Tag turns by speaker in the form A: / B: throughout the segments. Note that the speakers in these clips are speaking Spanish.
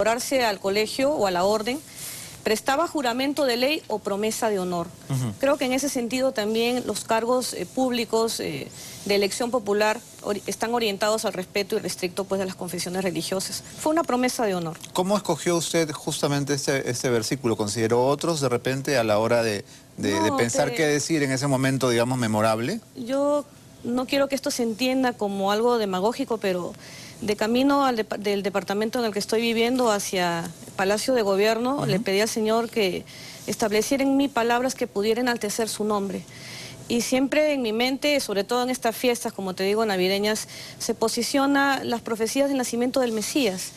A: incorporarse al colegio o a la orden, prestaba juramento de ley o promesa de honor. Creo que en ese sentido también los cargos públicos de elección popular están orientados al respeto irrestricto pues, de las confesiones religiosas. Fue una promesa de honor.
B: ¿Cómo escogió usted justamente este versículo? ¿Consideró otros de repente a la hora de pensar qué decir en ese momento, digamos, memorable?
A: Yo no quiero que esto se entienda como algo demagógico, pero de camino del departamento en el que estoy viviendo hacia el Palacio de Gobierno, le pedí al Señor que estableciera en mí palabras que pudieran enaltecer su nombre. Y siempre en mi mente, sobre todo en estas fiestas, como te digo, navideñas, se posiciona las profecías del nacimiento del Mesías.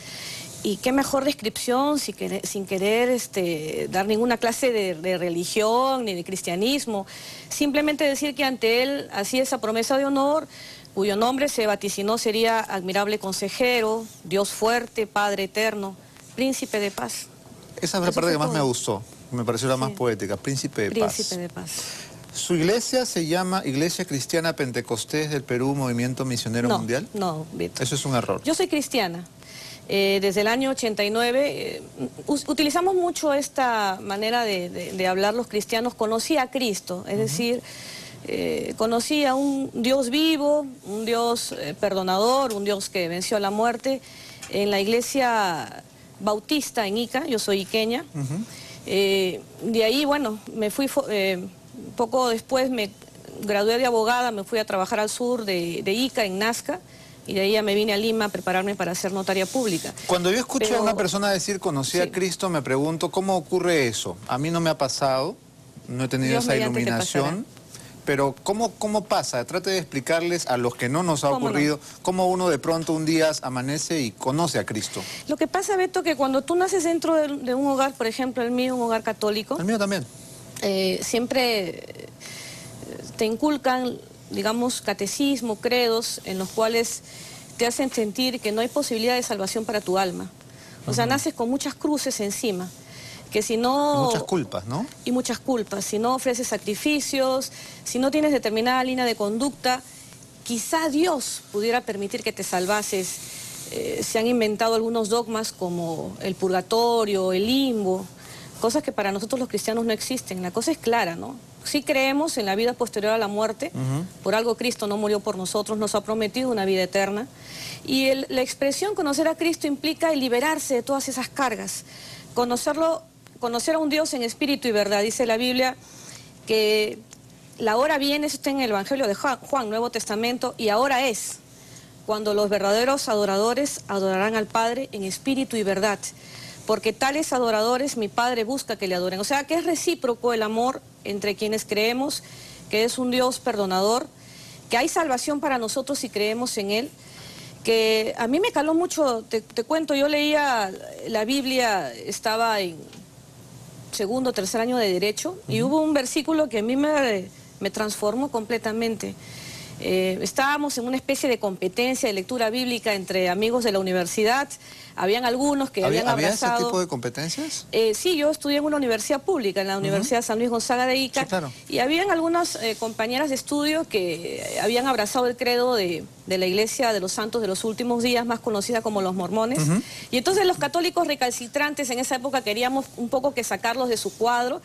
A: Y qué mejor descripción, sin querer dar ninguna clase de religión ni de cristianismo. Simplemente decir que ante él hacía esa promesa de honor, cuyo nombre se vaticinó sería admirable consejero, Dios fuerte, Padre eterno, príncipe de paz.
B: Esa es la parte que más me gustó, me pareció la más poética, príncipe de paz.
A: Príncipe de paz.
B: ¿Su iglesia se llama Iglesia Cristiana Pentecostés del Perú, Movimiento Misionero Mundial?
A: No, Víctor.
B: Eso es un error.
A: Yo soy cristiana. Desde el año 89 utilizamos mucho esta manera de hablar los cristianos. Conocí a Cristo, es decir, conocí a un Dios vivo, un Dios perdonador, un Dios que venció a la muerte en la iglesia bautista en Ica. Yo soy iqueña. De ahí, bueno, me fui, poco después me gradué de abogada, me fui a trabajar al sur de Ica, en Nazca. Y de ahí ya me vine a Lima a prepararme para ser notaria pública.
B: Cuando yo escucho a una persona decir conocí a Cristo, me pregunto cómo ocurre eso. A mí no me ha pasado, no he tenido esa iluminación, pero ¿cómo pasa? Trate de explicarles a los que no nos ha ocurrido cómo uno de pronto un día amanece y conoce a Cristo.
A: Lo que pasa, Beto, que cuando tú naces dentro de un hogar, por ejemplo el mío, un hogar católico.
B: El mío también.
A: Siempre te inculcan, digamos, catecismo, credos, en los cuales te hacen sentir que no hay posibilidad de salvación para tu alma. O sea, naces con muchas cruces encima, que si no...
B: Muchas culpas, ¿no?
A: Y muchas culpas. Si no ofreces sacrificios, si no tienes determinada línea de conducta, quizá Dios pudiera permitir que te salvases. Se han inventado algunos dogmas como el purgatorio, el limbo, cosas que para nosotros los cristianos no existen. La cosa es clara, ¿no? Sí creemos en la vida posterior a la muerte, por algo Cristo no murió por nosotros, nos ha prometido una vida eterna. Y la expresión conocer a Cristo implica el liberarse de todas esas cargas, conocer a un Dios en espíritu y verdad. Dice la Biblia que la hora viene, eso está en el Evangelio de Juan, Nuevo Testamento, y ahora es cuando los verdaderos adoradores adorarán al Padre en espíritu y verdad. Porque tales adoradores mi Padre busca que le adoren. O sea, que es recíproco el amor entre quienes creemos que es un Dios perdonador, que hay salvación para nosotros si creemos en Él, que a mí me caló mucho, te cuento, yo leía la Biblia, estaba en segundo o tercer año de Derecho, y hubo un versículo que a mí me transformó completamente. Estábamos en una especie de competencia de lectura bíblica entre amigos de la universidad. Habían algunos que habían abrazado...
B: ¿Había ese tipo de competencias?
A: Sí, yo estudié en una universidad pública, en la Universidad San Luis Gonzaga de Ica.
B: Sí, claro.
A: Y habían algunas compañeras de estudio que habían abrazado el credo de la Iglesia de los Santos de los Últimos Días, más conocida como los mormones. Y entonces los católicos recalcitrantes en esa época queríamos un poco que sacarlos de su cuadro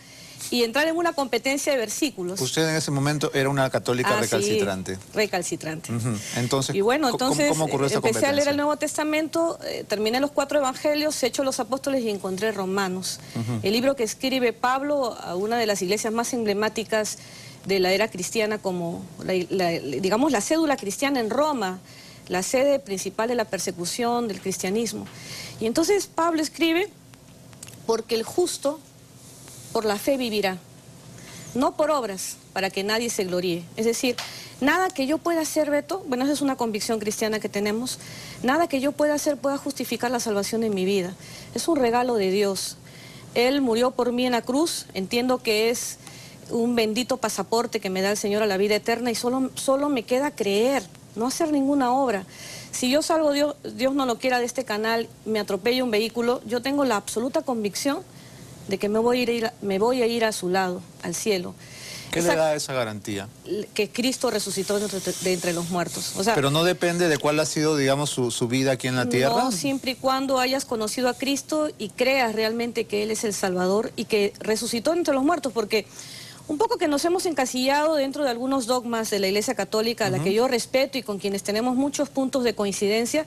A: y entrar en una competencia de versículos.
B: Usted en ese momento era una católica recalcitrante.
A: Sí, recalcitrante.
B: Entonces,
A: y bueno, entonces
B: ¿cómo ocurrió esa competencia?
A: Empecé a leer el Nuevo Testamento, terminé los 4 evangelios, Hechos de los Apóstoles y encontré Romanos. El libro que escribe Pablo a una de las iglesias más emblemáticas de la era cristiana, como digamos la cédula cristiana en Roma, la sede principal de la persecución del cristianismo. Y entonces Pablo escribe, porque el justo por la fe vivirá, no por obras, para que nadie se gloríe. Es decir, nada que yo pueda hacer, Beto, bueno, esa es una convicción cristiana que tenemos, nada que yo pueda hacer pueda justificar la salvación en mi vida. Es un regalo de Dios. Él murió por mí en la cruz, entiendo que es un bendito pasaporte que me da el Señor a la vida eterna y solo me queda creer, no hacer ninguna obra. Si yo salgo, Dios no lo quiera, de este canal, me atropella un vehículo, yo tengo la absoluta convicción de que me voy a ir a su lado, al cielo.
B: ¿Qué le da esa garantía?
A: Que Cristo resucitó de entre los muertos. O sea,
B: pero no depende de cuál ha sido, digamos, su vida aquí en la tierra.
A: No, siempre y cuando hayas conocido a Cristo y creas realmente que Él es el Salvador y que resucitó entre los muertos, porque un poco que nos hemos encasillado dentro de algunos dogmas de la Iglesia Católica, a la que yo respeto y con quienes tenemos muchos puntos de coincidencia,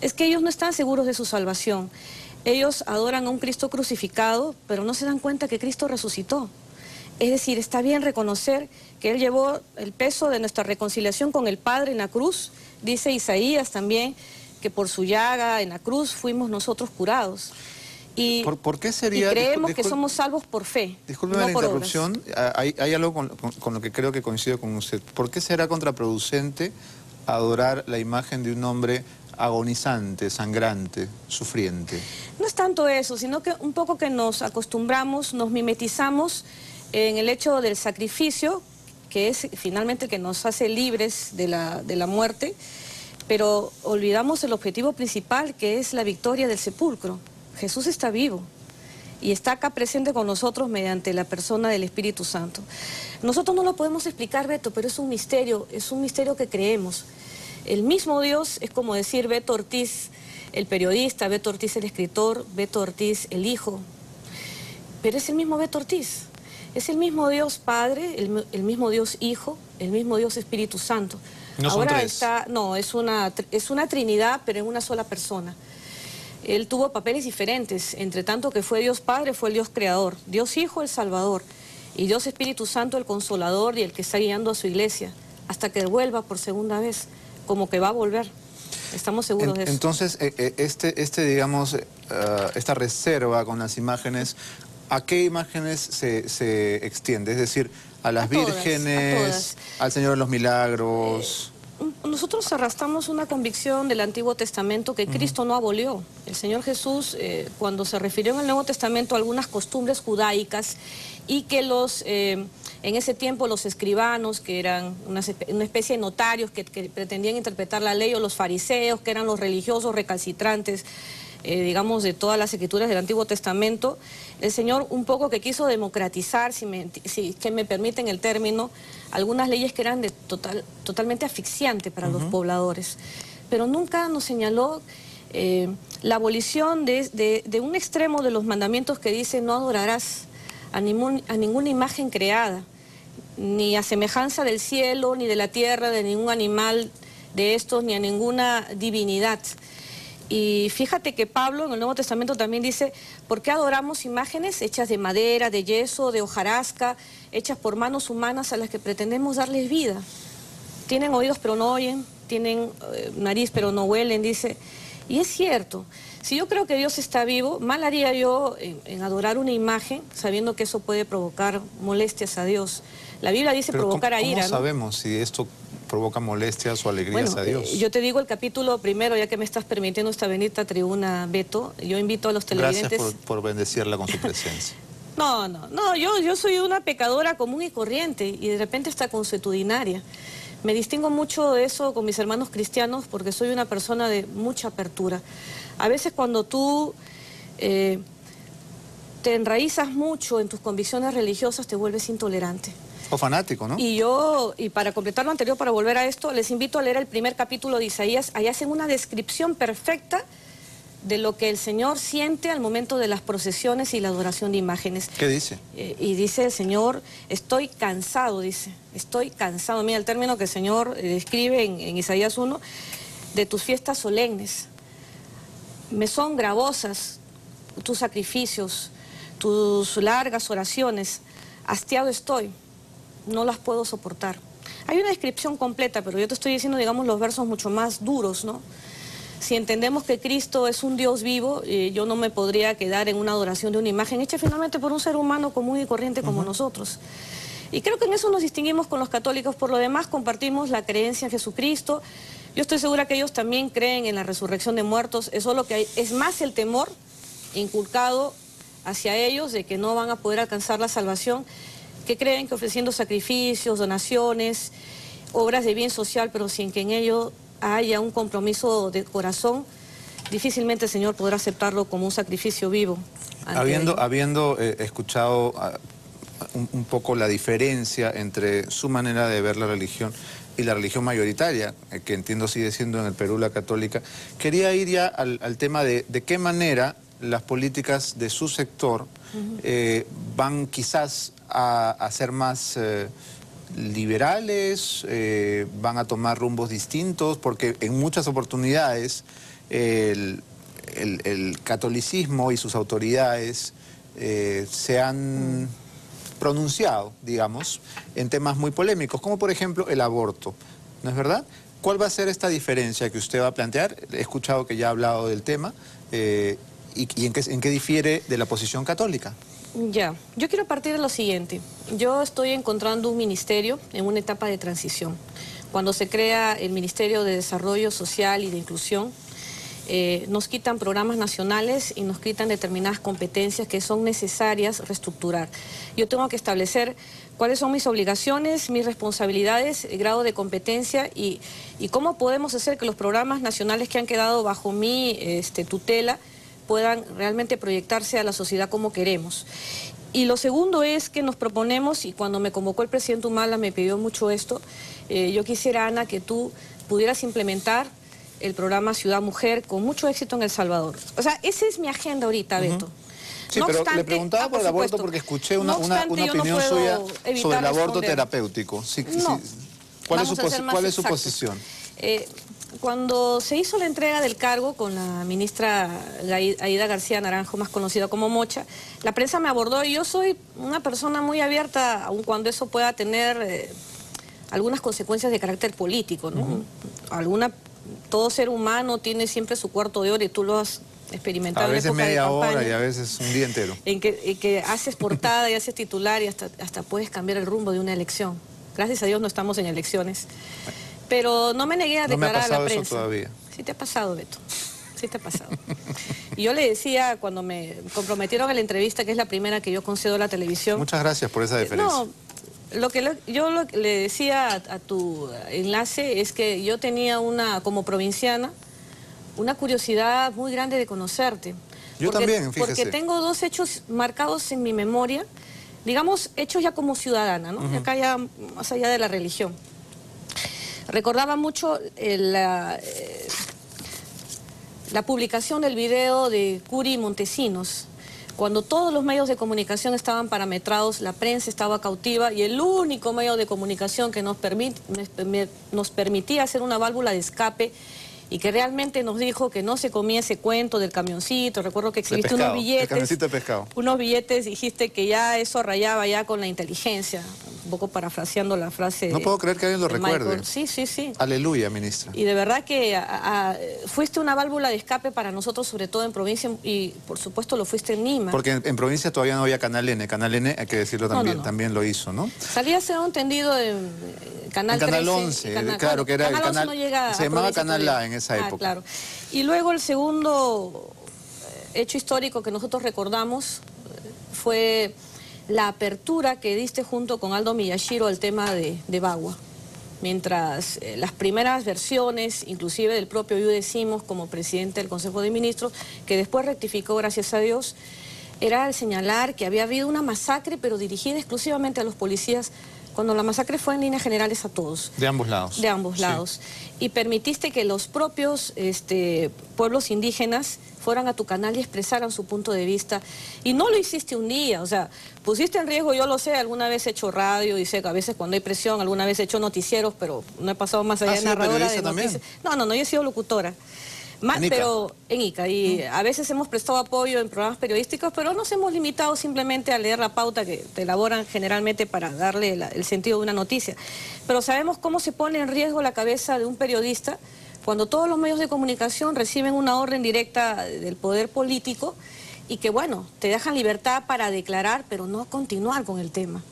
A: es que ellos no están seguros de su salvación. Ellos adoran a un Cristo crucificado, pero no se dan cuenta que Cristo resucitó. Es decir, está bien reconocer que Él llevó el peso de nuestra reconciliación con el Padre en la cruz. Dice Isaías también que por su llaga en la cruz fuimos nosotros curados. Y,
B: ¿Por qué sería,
A: y creemos que somos salvos por fe,
B: discúlpeme
A: no
B: la
A: por
B: interrupción, hay algo con lo que creo que coincido con usted. ¿Por qué será contraproducente adorar la imagen de un hombre agonizante, sangrante, sufriente?
A: No es tanto eso, sino que un poco que nos acostumbramos, nos mimetizamos en el hecho del sacrificio, que es finalmente el que nos hace libres de la muerte, pero olvidamos el objetivo principal, que es la victoria del sepulcro. Jesús está vivo y está acá presente con nosotros mediante la persona del Espíritu Santo. Nosotros no lo podemos explicar, Beto, pero es un misterio que creemos. El mismo Dios es como decir Beto Ortiz, el periodista, Beto Ortiz, el escritor, Beto Ortiz, el hijo. Pero es el mismo Beto Ortiz. Es el mismo Dios Padre, el mismo Dios Hijo, el mismo Dios Espíritu Santo.
B: No son
A: Ahora
B: tres.
A: no, es una Trinidad, pero en una sola persona. Él tuvo papeles diferentes, entre tanto que fue Dios Padre, fue el Dios Creador, Dios Hijo, el Salvador, y Dios Espíritu Santo, el Consolador y el que está guiando a su iglesia, hasta que vuelva por segunda vez, como que va a volver. Estamos seguros de eso.
B: Entonces, digamos, esta reserva con las imágenes, ¿a qué imágenes se extiende? Es decir, a las vírgenes, al Señor de los Milagros.
A: Nosotros arrastramos una convicción del Antiguo Testamento que Cristo no abolió. El Señor Jesús, cuando se refirió en el Nuevo Testamento a algunas costumbres judaicas y que en ese tiempo los escribanos, que eran una especie de notarios que pretendían interpretar la ley, o los fariseos, que eran los religiosos recalcitrantes, digamos, de todas las escrituras del Antiguo Testamento, el Señor un poco que quiso democratizar, si que me permiten el término, algunas leyes que eran totalmente asfixiantes para los pobladores. Pero nunca nos señaló la abolición de un extremo de los mandamientos que dice no adorarás a ninguna imagen creada, ni a semejanza del cielo, ni de la tierra, de ningún animal de estos, ni a ninguna divinidad. Y fíjate que Pablo en el Nuevo Testamento también dice, ¿por qué adoramos imágenes hechas de madera, de yeso, de hojarasca, hechas por manos humanas a las que pretendemos darles vida? Tienen oídos pero no oyen, tienen nariz pero no huelen, dice. Y es cierto, si yo creo que Dios está vivo, mal haría yo en adorar una imagen, sabiendo que eso puede provocar molestias a Dios. La Biblia dice provocar a ira, ¿no?
B: ¿Cómo sabemos si esto provoca molestias o alegrías a Dios?
A: Yo te digo el capítulo primero, ya que me estás permitiendo esta bendita tribuna, Beto. Yo invito a los televidentes...
B: Gracias por bendecirla con su presencia.
A: No, yo soy una pecadora común y corriente y de repente hasta consuetudinaria. Me distingo mucho de eso con mis hermanos cristianos porque soy una persona de mucha apertura. A veces cuando tú te enraizas mucho en tus convicciones religiosas te vuelves intolerante.
B: O fanático, ¿no?
A: Y para completar lo anterior, para volver a esto, les invito a leer el primer capítulo de Isaías. Ahí hacen una descripción perfecta de lo que el Señor siente al momento de las procesiones y la adoración de imágenes.
B: ¿Qué dice?
A: Y dice el Señor, estoy cansado, dice, estoy cansado. Mira el término que el Señor describe en Isaías 1, de tus fiestas solemnes. Me son gravosas tus sacrificios, tus largas oraciones, hastiado estoy, no las puedo soportar. Hay una descripción completa, pero yo te estoy diciendo, digamos, los versos mucho más duros, ¿no? Si entendemos que Cristo es un Dios vivo, yo no me podría quedar en una adoración de una imagen hecha finalmente por un ser humano común y corriente como nosotros. Y creo que en eso nos distinguimos con los católicos. Por lo demás, compartimos la creencia en Jesucristo. Yo estoy segura que ellos también creen en la resurrección de muertos. Eso es lo que hay. Es más el temor inculcado hacia ellos de que no van a poder alcanzar la salvación, que creen que ofreciendo sacrificios, donaciones, obras de bien social, pero sin que en ello haya un compromiso de corazón, difícilmente el Señor podrá aceptarlo como un sacrificio vivo.
B: Habiendo escuchado un poco la diferencia entre su manera de ver la religión y la religión mayoritaria, que entiendo sigue siendo en el Perú la católica. Quería ir ya al tema de qué manera las políticas de su sector van quizás a ser más liberales, van a tomar rumbos distintos, porque en muchas oportunidades el catolicismo y sus autoridades se han pronunciado, digamos, en temas muy polémicos, como por ejemplo el aborto, ¿no es verdad? ¿Cuál va a ser esta diferencia que usted va a plantear? He escuchado que ya ha hablado del tema, y en qué difiere de la posición católica.
A: Ya, yo quiero partir de lo siguiente. Yo estoy encontrando un ministerio en una etapa de transición. Cuando se crea el Ministerio de Desarrollo Social y de Inclusión, nos quitan programas nacionales y nos quitan determinadas competencias que son necesarias reestructurar. Yo tengo que establecer cuáles son mis obligaciones, mis responsabilidades, el grado de competencia y cómo podemos hacer que los programas nacionales que han quedado bajo mi tutela puedan realmente proyectarse a la sociedad como queremos. Y lo segundo es que nos proponemos, y cuando me convocó el presidente Humala me pidió mucho esto, yo quisiera, Ana, que tú pudieras implementar el programa Ciudad Mujer con mucho éxito en El Salvador. O sea, esa es mi agenda ahorita, Beto.
B: Sí, no pero obstante, le preguntaba por el aborto porque escuché una opinión suya sobre el aborto terapéutico. Sí,
A: no,
B: sí. ¿Cuál es su posición?
A: Cuando se hizo la entrega del cargo con la ministra Aída García Naranjo, más conocida como Mocha, la prensa me abordó y yo soy una persona muy abierta, aun cuando eso pueda tener algunas consecuencias de carácter político, ¿no? Todo ser humano tiene siempre su cuarto de hora y tú lo has experimentado.
B: A veces
A: en época
B: media
A: de campaña,
B: hora y a veces un día entero.
A: En que haces portada y haces titular y hasta puedes cambiar el rumbo de una elección. Gracias a Dios no estamos en elecciones. Pero no me negué a declarar a la prensa.
B: Eso todavía.
A: Sí te ha pasado, Beto. Sí te ha pasado. Y yo le decía, cuando me comprometieron a la entrevista, que es la primera que yo concedo a la televisión...
B: Muchas gracias por esa deferencia.
A: No, yo le decía a tu enlace es que yo tenía como provinciana, una curiosidad muy grande de conocerte.
B: Yo también, fíjese.
A: Porque tengo dos hechos marcados en mi memoria, digamos, hechos ya como ciudadana, ¿no? Y acá ya más allá de la religión. Recordaba mucho la publicación del video de Curi y Montesinos, cuando todos los medios de comunicación estaban parametrados, la prensa estaba cautiva y el único medio de comunicación que nos permitía hacer una válvula de escape y que realmente nos dijo que no se comía ese cuento del camioncito. Recuerdo que exhibiste unos billetes.
B: El camioncito de pescado.
A: Unos billetes, dijiste que ya eso rayaba ya con la inteligencia, un poco parafraseando la frase.
B: No puedo creer que alguien lo recuerde.
A: Michael. Sí, sí, sí.
B: Aleluya, ministra.
A: Y de verdad que fuiste una válvula de escape para nosotros, sobre todo en provincia, y por supuesto lo fuiste en Lima.
B: Porque en provincia todavía no había Canal N. Canal N, hay que decirlo también, también lo hizo, ¿no?
A: Salía, según entendido, en Canal 13.
B: Canal 11, claro, que era el canal...
A: No llega
B: se llamaba Canal A en esa época.
A: Claro. Y luego el segundo hecho histórico que nosotros recordamos fue la apertura que diste junto con Aldo Miyashiro al tema de Bagua. Mientras las primeras versiones, inclusive del propio Yu Decimos como presidente del Consejo de Ministros, que después rectificó, gracias a Dios, era el señalar que había habido una masacre, pero dirigida exclusivamente a los policías, cuando la masacre fue en líneas generales a todos.
B: De ambos lados.
A: De ambos lados. Y permitiste que los propios pueblos indígenas fueran a tu canal y expresaran su punto de vista. Y no lo hiciste un día, o sea, pusiste en riesgo, yo lo sé, alguna vez he hecho radio y sé que a veces cuando hay presión, alguna vez he hecho noticieros, pero no he pasado más allá de narradora de noticias. No, yo he sido locutora. Pero en ICA, y a veces hemos prestado apoyo en programas periodísticos, pero nos hemos limitado simplemente a leer la pauta que te elaboran generalmente para darle el sentido de una noticia. Pero sabemos cómo se pone en riesgo la cabeza de un periodista cuando todos los medios de comunicación reciben una orden directa del poder político y que, bueno, te dejan libertad para declarar, pero no continuar con el tema.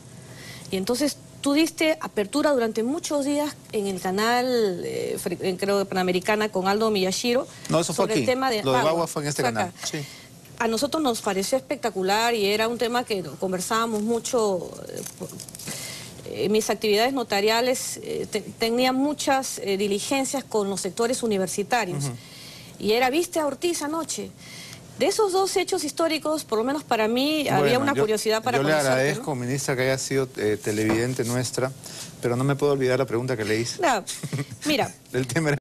A: Y entonces tú diste apertura durante muchos días en el canal, creo de Panamericana, con Aldo Miyashiro.
B: No, eso fue
A: sobre
B: aquí.
A: El tema de
B: Lo de Bagua fue en este canal. Sí.
A: A nosotros nos pareció espectacular y era un tema que conversábamos mucho. Mis actividades notariales tenía muchas diligencias con los sectores universitarios. Y era, ¿viste a Ortiz anoche? De esos dos hechos históricos, por lo menos para mí, había una curiosidad para conocer.
B: Yo le agradezco, ¿no, ministra, que haya sido televidente nuestra, pero no me puedo olvidar la pregunta que le hice.
A: No, mira.
B: El tema era